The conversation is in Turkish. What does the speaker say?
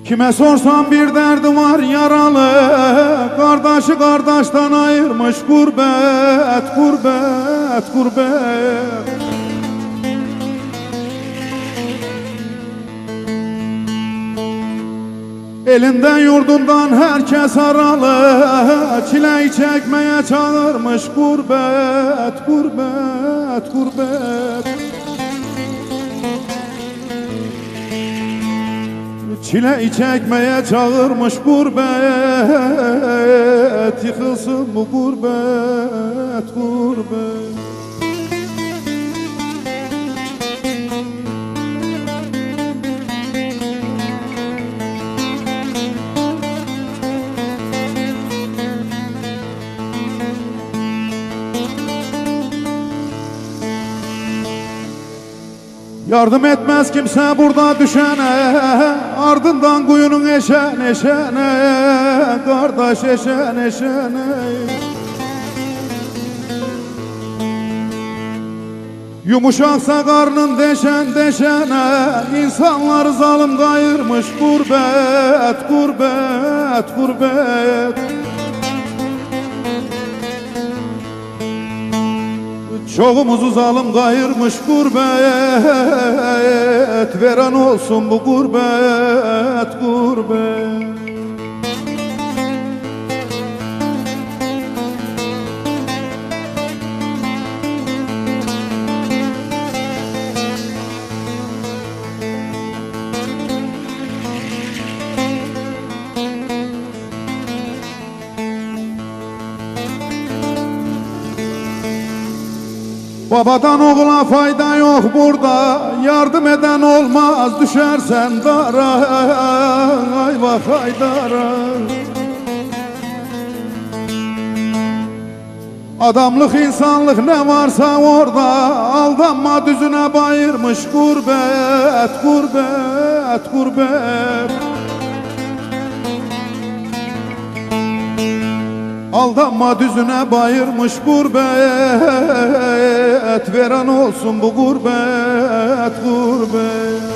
Kime sorsam bir derdi var yaralı, kardeşi kardeşten ayırmış gurbet, gurbet, gurbet. Elinden yurdundan herkes aralı, çileyi çekmeye çağırmış gurbet, gurbet, gurbet. Çileyi çekmeye çağırmış gurbet, yıkılsın bu gurbet, gurbet. Yardım etmez kimse burada düşene, ardından kuyunun eşen eşene, kardeş eşen eşene. Yumuşaksa karnın deşen deşene, insanları zalim kayırmış gurbet, gurbet, gurbet. Çoğumuzu zalim kayırmış gurbet, veren olsun bu gurbet, gurbet. Babadan oğula fayda yok burada, yardım eden olmaz düşersen dara, ayvah haydara. Adamlık insanlık ne varsa orada, aldanma düzüne bayırmış gurbet, gurbet, gurbet. Aldanma düzüne bayırmış gurbet, veren olsun bu gurbet, gurbet.